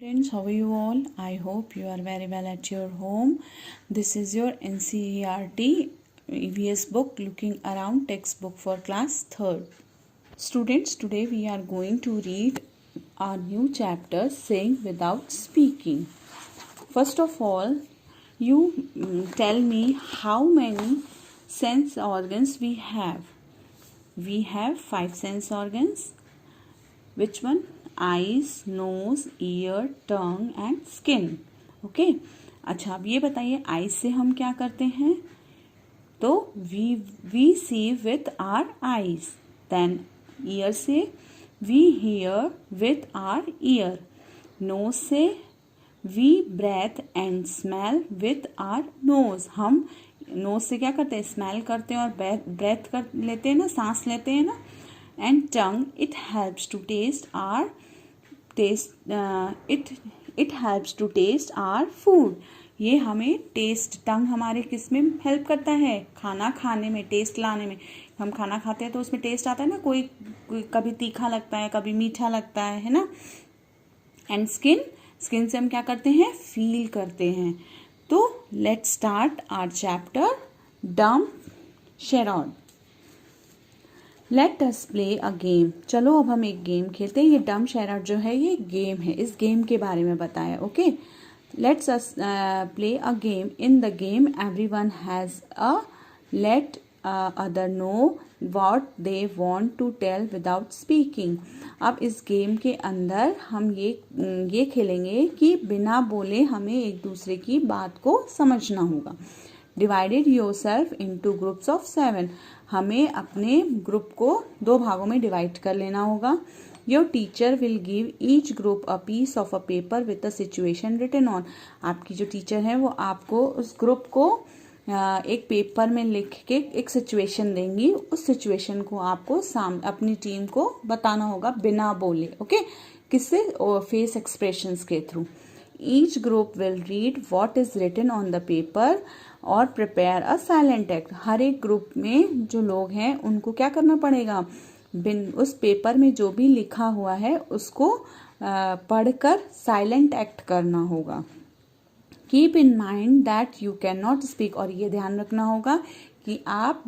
Friends, how are you all? I hope you are very well at your home. This is your NCERT EVS book looking around textbook for class 3rd. Students, today we are going to read our new chapter saying without speaking. First of all, you tell me how many sense organs we have. We have 5 sense organs. Which one? Eyes, nose, ear, tongue and skin. Okay अच्छा, अब ये बताइए eyes से हम क्या करते हैं? तो we see with our eyes. Then ear से we hear with our ear. Nose से we breathe and smell with our nose. हम नोज से क्या करते हैं? स्मेल करते हैं और ब्रेथ कर लेते हैं ना, सांस लेते हैं ना. And tongue, it helps to taste our food. ये हमें टेस्ट, टंग हमारे किस में हेल्प करता है? खाना खाने में, टेस्ट लाने में. हम खाना खाते हैं तो उसमें टेस्ट आता है ना, कोई कभी तीखा लगता है, कभी मीठा लगता है ना. एंड स्किन से हम क्या करते हैं? फील करते हैं. तो लेट्स स्टार्ट आवर चैप्टर डम शेरॉड. Let us play a game. चलो अब हम एक गेम खेलते हैं. ये डम शेरॉड जो है ये गेम है. इस गेम के बारे में बताया. Okay, let's us play a game. In the game everyone has a let other know what they want to tell without speaking. अब इस गेम के अंदर हम ये खेलेंगे कि बिना बोले हमें एक दूसरे की बात को समझना होगा. Divided yourself into groups of 7. हमें अपने ग्रुप को 2 भागों में डिवाइड कर लेना होगा. Your teacher will give each group a piece of a paper with a situation written on. आपकी जो टीचर है वो आपको उस ग्रुप को एक पेपर में लिख के एक सिचुएशन देंगी. उस सिचुएशन को आपको अपनी टीम को बताना होगा बिना बोले. ओके, किससे? फेस एक्सप्रेशंस के through. Each group will read what is written on the paper और प्रिपेयर अ साइलेंट एक्ट. हर एक ग्रुप में जो लोग हैं उनको क्या करना पड़ेगा? उस पेपर में जो भी लिखा हुआ है उसको पढ़कर साइलेंट एक्ट करना होगा. Keep in mind that you can not speak. और ये ध्यान रखना होगा कि आप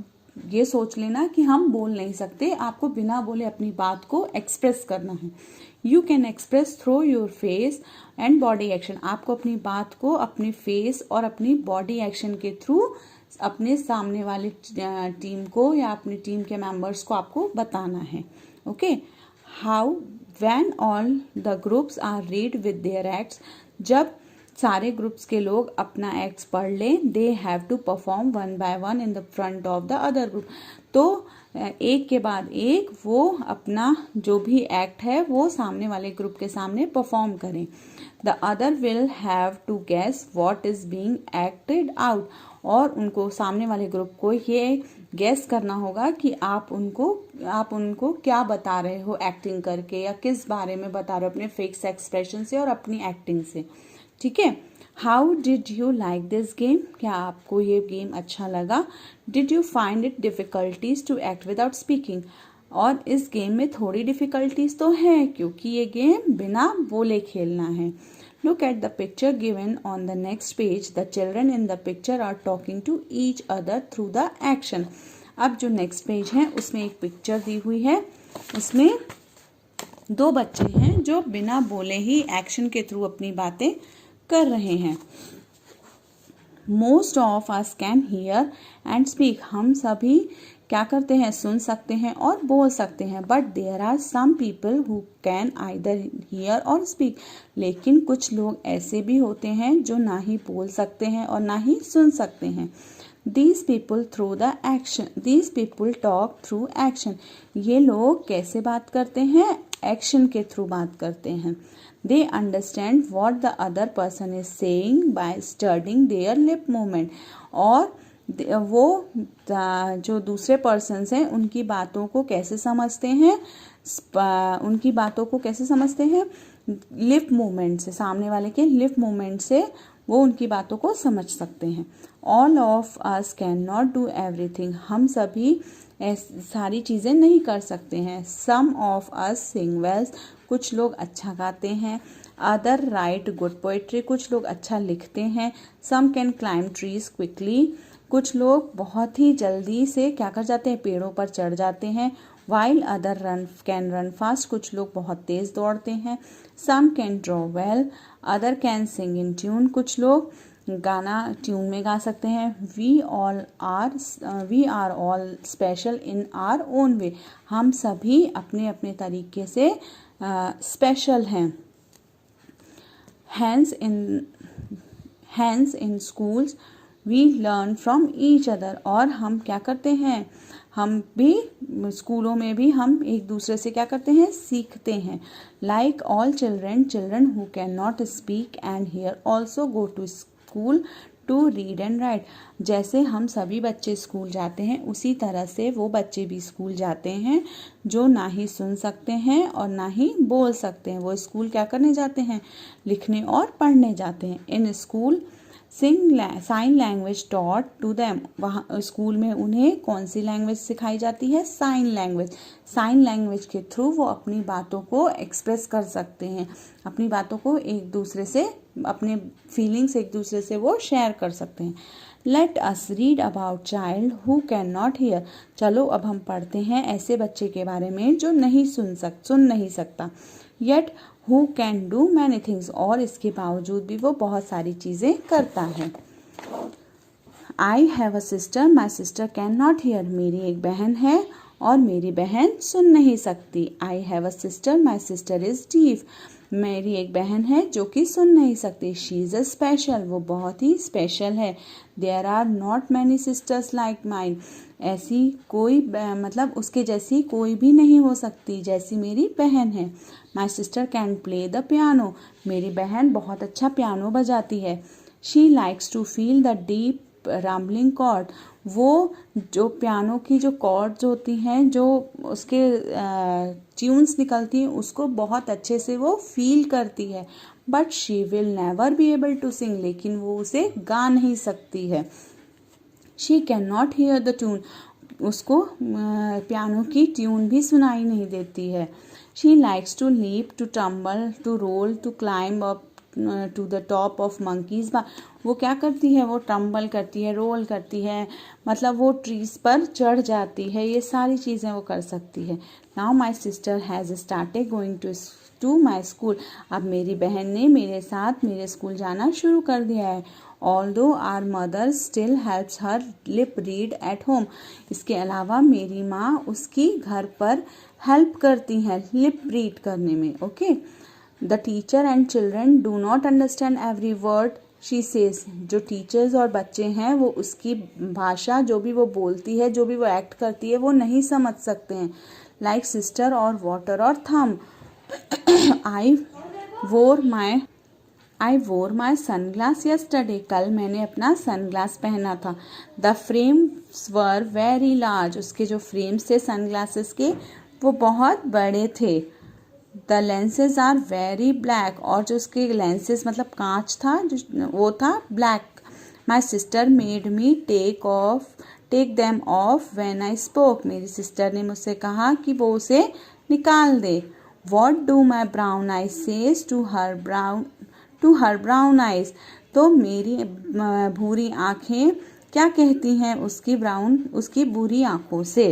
ये सोच लेना कि हम बोल नहीं सकते. आपको बिना बोले अपनी बात को एक्सप्रेस करना है. You can express through your face and body action. आपको अपनी बात को अपने फेस और अपनी बॉडी एक्शन के थ्रू अपने सामने वाली टीम को या अपनी टीम के मेंबर्स को आपको बताना है. Okay, how when all the groups are read with their acts. जब सारे ग्रुप्स के लोग अपना एक्ट्स पढ़ लें, they have to perform one by one in the front of the other group. तो एक के बाद एक वो अपना जो भी एक्ट है वो सामने वाले ग्रुप के सामने परफॉर्म करें. The other will have to guess what is being acted out. और उनको सामने वाले ग्रुप को ये गेस करना होगा कि आप उनको क्या बता रहे हो एक्टिंग करके, या किस बारे में बता रहे हो अपने फेस एक्सप्रेशन से और अपनी एक्टिंग से. ठीक है. How did you like this game. क्या आपको ये गेम अच्छा लगा? Did you find it difficulties to act without speaking. और इस गेम में थोड़ी डिफिकल्टीज तो है क्योंकि ये गेम बिना बोले खेलना है. Look at the picture given on the next page. The children in the picture are talking to each other through the action. अब जो नेक्स्ट पेज है उसमें एक पिक्चर दी हुई है. उसमें 2 बच्चे हैं जो बिना बोले ही एक्शन के थ्रू अपनी बातें कर रहे हैं. Most of us can hear and speak. हम सभी क्या करते हैं? सुन सकते हैं और बोल सकते हैं. But there are some people who can either hear or speak. लेकिन कुछ लोग ऐसे भी होते हैं जो ना ही बोल सकते हैं और ना ही सुन सकते हैं. These people talk through action. ये लोग कैसे बात करते हैं? एक्शन के थ्रू बात करते हैं. They understand what the other person is saying by studying their lip movement. और वो जो दूसरे पर्सन्स हैं उनकी बातों को कैसे समझते हैं? लिप मूवमेंट से, सामने वाले के लिप मूवमेंट से वो उनकी बातों को समझ सकते हैं. All of us can not do everything. हम सभी सारी चीज़ें नहीं कर सकते हैं. सम ऑफ अस सिंग वेल. कुछ लोग अच्छा गाते हैं. अदर राइट गुड पोइट्री, कुछ लोग अच्छा लिखते हैं। Some can climb trees quickly, कुछ लोग बहुत ही जल्दी से क्या कर जाते हैं, पेड़ों पर चढ़ जाते हैं। While other can run fast, कुछ लोग बहुत तेज दौड़ते हैं। Some can draw well, other can sing in tune, कुछ लोग गाना ट्यून में गा सकते हैं। We are all special in our own way, हम सभी अपने अपने तरीके से स्पेशल हैं। Hence in schools we learn from each other, और हम क्या करते हैं, हम भी स्कूलों में भी हम एक दूसरे से क्या करते हैं, सीखते हैं। Like all children who can not speak and hear also go to school to read and write, जैसे हम सभी बच्चे स्कूल जाते हैं उसी तरह से वो बच्चे भी स्कूल जाते हैं जो ना ही सुन सकते हैं और ना ही बोल सकते हैं। वो स्कूल क्या करने जाते हैं, लिखने और पढ़ने जाते हैं। In school sign language taught to them, वहाँ स्कूल में उन्हें कौन सी लैंग्वेज सिखाई जाती है, साइन लैंग्वेज। साइन लैंग्वेज के थ्रू वो अपनी बातों को एक्सप्रेस कर सकते हैं, अपनी बातों को एक दूसरे से, अपने फीलिंग्स एक दूसरे से वो शेयर कर सकते हैं। Let us read about child who can not here, चलो अब हम पढ़ते हैं ऐसे बच्चे के बारे में जो नहीं सुन नहीं सकता। Yet who can do many things, और इसके बावजूद भी वो बहुत सारी चीज़ें करता है। I have a sister my sister can not here, मेरी एक बहन है और मेरी बहन सुन नहीं सकती। I have a sister my sister is deaf, मेरी एक बहन है जो कि सुन नहीं सकती। शी इज़ अ स्पेशल, वो बहुत ही स्पेशल है। There are not many sisters like mine, ऐसी कोई मतलब उसके जैसी कोई भी नहीं हो सकती जैसी मेरी बहन है। My sister can play the piano, मेरी बहन बहुत अच्छा पियानो बजाती है। She likes to feel the deep rumbling chord, वो जो पियानो की जो कॉर्ड्स होती हैं, जो उसके ट्यून्स निकलती हैं, उसको बहुत अच्छे से वो फील करती है। But she will never be able to sing, लेकिन वो उसे गा नहीं सकती है। She can not hear the tune, उसको पियानो की ट्यून भी सुनाई नहीं देती है। She likes to leap to tumble to roll to climb up to the top of monkeys bar, वो क्या करती है, वो टम्बल करती है, रोल करती है, मतलब वो ट्रीज पर चढ़ जाती है, ये सारी चीज़ें वो कर सकती है। Now my sister has started going to my school, अब मेरी बहन ने मेरे साथ मेरे स्कूल जाना शुरू कर दिया है। Although our mother still helps her lip read at home, इसके अलावा मेरी माँ उसकी घर पर हेल्प करती हैं लिप रीड करने में। Okay, the teacher and children do not understand every word she says, जो टीचर्स और बच्चे हैं वो उसकी भाषा, जो भी वो बोलती है, जो भी वो एक्ट करती है, वो नहीं समझ सकते हैं। लाइक सिस्टर और वाटर और थम, आई वोर माई सनग्लास यस्टरडे, कल मैंने अपना सनग्लास पहना था। The frames were very large, उसके जो फ्रेम्स थे सनग्लासेस के वो बहुत बड़े थे। The lenses are very black, और जो उसके लेंसेज मतलब कांच था जो वो था black. My sister made me take them off when I spoke, मेरी सिस्टर ने मुझसे कहा कि वो उसे निकाल दे। What do my brown eyes says to her brown eyes, तो मेरी भूरी आँखें क्या कहती हैं उसकी बुरी आँखों से।